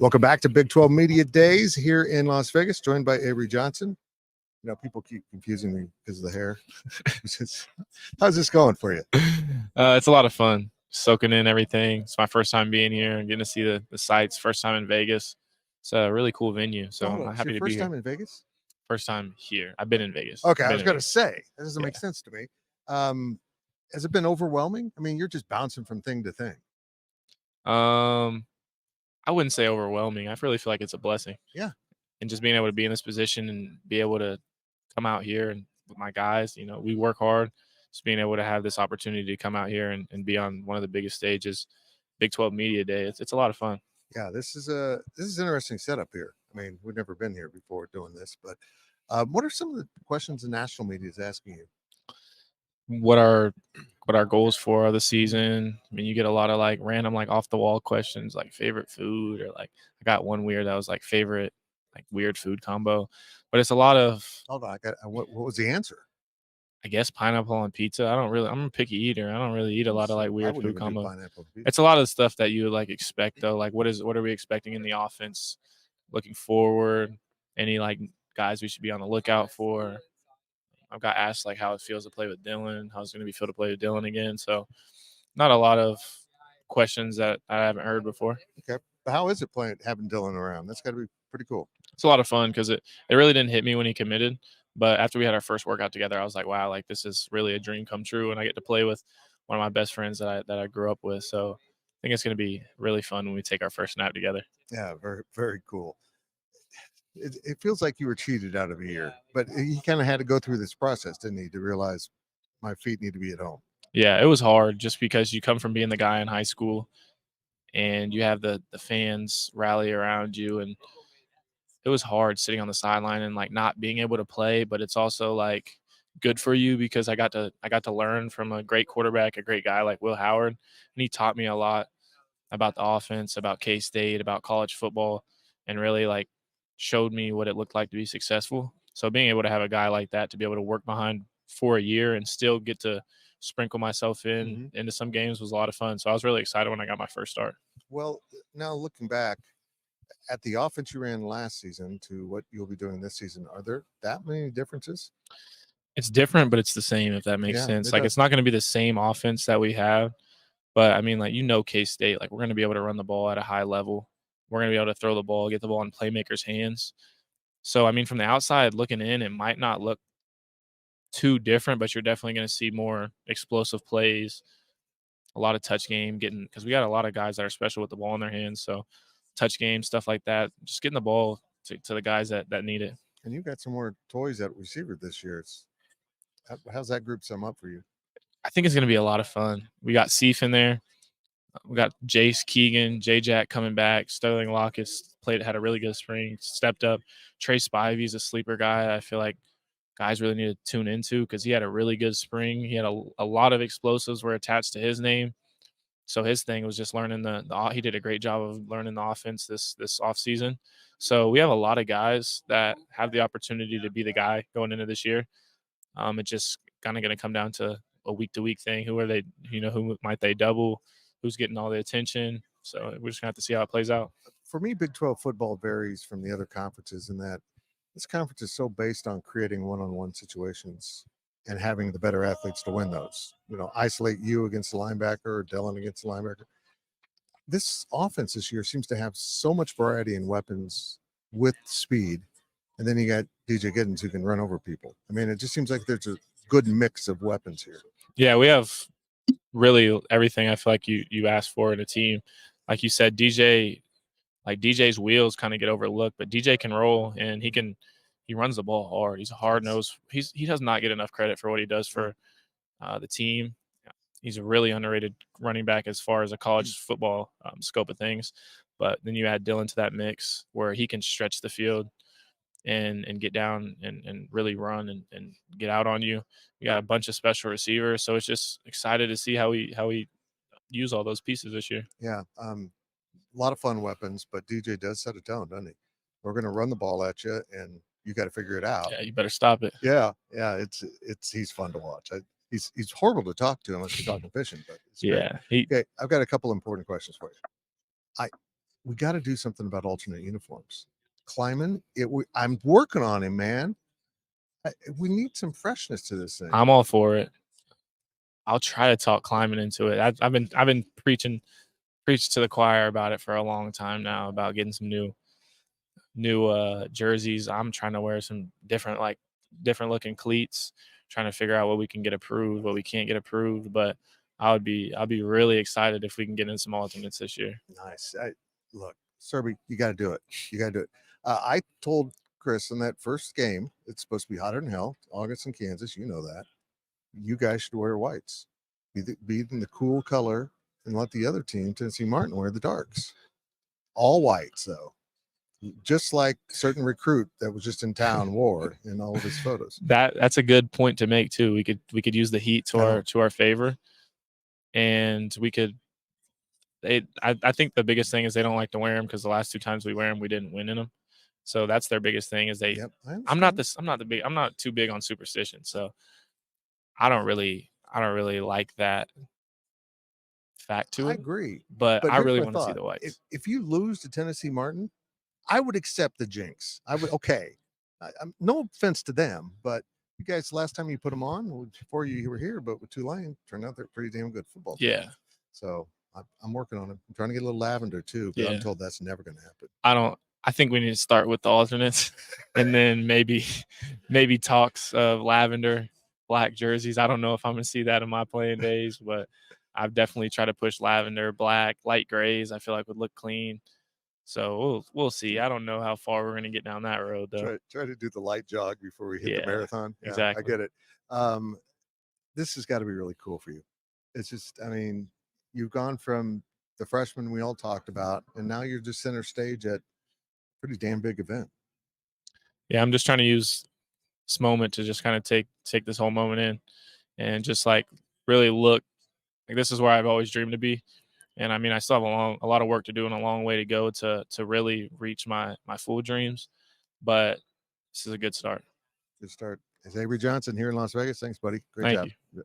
Welcome back to Big 12 Media Days here in Las Vegas, joined by Avery Johnson. You know, people keep confusing me because of the hair. How's this going for you? It's a lot of fun, soaking in everything. It's my first time being here and getting to see the sights. First time in Vegas. It's a really cool venue, so I'm happy to be here. First time in Vegas? First time here. I've been in Vegas. Okay, I was going to Vegas. say, that doesn't make sense to me. Has it been overwhelming? I mean, you're just bouncing from thing to thing. I wouldn't say overwhelming. I really feel like it's a blessing. Yeah. And just being able to be in this position and be able to come out here and with my guys, you know, we work hard. Just being able to have this opportunity to come out here and be on one of the biggest stages, Big 12 Media Day. It's a lot of fun. Yeah, this is an interesting setup here. I mean, we've never been here before doing this, but what are some of the questions the national media is asking you? What our goals for the season. I mean, you get a lot of like random, like off the wall questions, like favorite food, or like I got one weird that was like favorite, like weird food combo. But it's a lot of, Hold on, what was the answer? I guess, pineapple on pizza. I'm a picky eater. I don't really eat a lot of like weird food combo. It's a lot of the stuff that you would like expect though. Like what are we expecting in the offense? Looking forward, any like guys we should be on the lookout for. I've got asked like how it feels to play with Dylan, how it's going to be feel to play with Dylan again. So not a lot of questions that I haven't heard before. Okay. But how is it having Dylan around? That's got to be pretty cool. It's a lot of fun because it really didn't hit me when he committed. But after we had our first workout together, I was like, wow, like this is really a dream come true. And I get to play with one of my best friends that I grew up with. So I think it's going to be really fun when we take our first snap together. Yeah, very, very cool. It feels like you were cheated out of a year, but he kind of had to go through this process, didn't he, to realize my feet need to be at home. Yeah, it was hard just because you come from being the guy in high school and you have the fans rally around you, and it was hard sitting on the sideline and like not being able to play, but it's also like good for you because I got to learn from a great quarterback, a great guy like Will Howard, and he taught me a lot about the offense, about K-State, about college football, and really like showed me what it looked like to be successful. So being able to have a guy like that to be able to work behind for a year and still get to sprinkle myself into some games was a lot of fun. So I was really excited when I got my first start. Well, now looking back at the offense you ran last season to what you'll be doing this season, are there that many differences? It's different, but it's the same, if that makes sense. Like, it's not going to be the same offense that we have. But, I mean, like, K-State, like, we're going to be able to run the ball at a high level. We're going to be able to throw the ball, get the ball in playmakers' hands. So, I mean, from the outside looking in, it might not look too different, but you're definitely going to see more explosive plays, a lot of touch game because we got a lot of guys that are special with the ball in their hands. So, touch game, stuff like that, just getting the ball to the guys that need it. And you got some more toys at receiver this year. How's that group sum up for you? I think it's going to be a lot of fun. We got Seif in there. We got Jace Keegan, J-Jack coming back. Sterling Lockett had a really good spring, stepped up. Trey Spivey's a sleeper guy. I feel like guys really need to tune into because he had a really good spring. He had a lot of explosives were attached to his name. So his thing was just learning he did a great job of learning the offense this offseason. So we have a lot of guys that have the opportunity to be the guy going into this year. It's just kind of going to come down to a week-to-week thing. Who are they? Who might they double? Who's getting all the attention? So we're just going to have to see how it plays out. For me, Big 12 football varies from the other conferences in that this conference is so based on creating one-on-one situations and having the better athletes to win those. You know, isolate you against the linebacker or Dylan against the linebacker. This offense this year seems to have so much variety in weapons with speed. And then you got DJ Giddens who can run over people. I mean, it just seems like there's a good mix of weapons here. Yeah, we have really everything I feel like you asked for in a team. Like you said, DJ's wheels kind of get overlooked, but DJ can roll and he runs the ball hard. He's a hard nose. He does not get enough credit for what he does for the team. He's a really underrated running back as far as a college football scope of things. But then you add Dylan to that mix where he can stretch the field and get down and really run and get out on you. We got a bunch of special receivers, so it's just excited to see how we use all those pieces this year. Yeah, a lot of fun weapons, but DJ does set a tone, doesn't he? We're going to run the ball at you, and you got to figure it out. Yeah, you better stop it. Yeah, he's fun to watch. He's horrible to talk to unless you're talking fishing, but it's yeah. Okay, I've got a couple important questions for you. we got to do something about alternate uniforms. Kleiman, I'm working on him, man. We need some freshness to this thing. I'm all for it. I'll try to talk climbing into it. I've been preaching to the choir about it for a long time now about getting some new jerseys. I'm trying to wear some different looking cleats, trying to figure out what we can get approved, what we can't get approved. But I'll be really excited if we can get in some alternates this year. Nice. Look, Serby, you got to do it. You got to do it. I told Chris in that first game, it's supposed to be hotter than hell, August in Kansas. You know that. You guys should wear whites. Be in the cool color and let the other team, Tennessee Martin, wear the darks. All whites, though. Just like certain recruit that was just in town wore in all of his photos. That's a good point to make too. We could use the heat to our favor, and we could. I think the biggest thing is they don't like to wear them because the last 2 times we wear them, we didn't win in them. So that's their biggest thing is they. Yep, I'm not too big on superstition, so I don't really like that fact to I it. agree. But I Here's really my want to see thought. the whites. If you lose to Tennessee Martin, I would accept the jinx. I would, okay. No offense to them, but you guys, last time you put them on, before you were here, but with Tulane, turned out they're pretty damn good football team. Yeah. So I'm working on it. I'm trying to get a little lavender too, but Yeah. I'm told that's never going to happen. I think we need to start with the alternates and then maybe talks of lavender, black jerseys. I don't know if I'm going to see that in my playing days, but I've definitely tried to push lavender, black, light grays. I feel like would look clean. So we'll see. I don't know how far we're going to get down that road though. Try to do the light jog before we hit the marathon. Yeah, exactly. I get it. This has got to be really cool for you. It's just, I mean, you've gone from the freshman we all talked about, and now you're just center stage at a pretty damn big event. Yeah, I'm just trying to use this moment to just kind of take this whole moment in and just like really look like this is where I've always dreamed to be. And I mean, I still have a lot of work to do and a long way to go to really reach my full dreams. But this is a good start. Good start. It's Avery Johnson here in Las Vegas. Thanks, buddy. Great Thank job. you.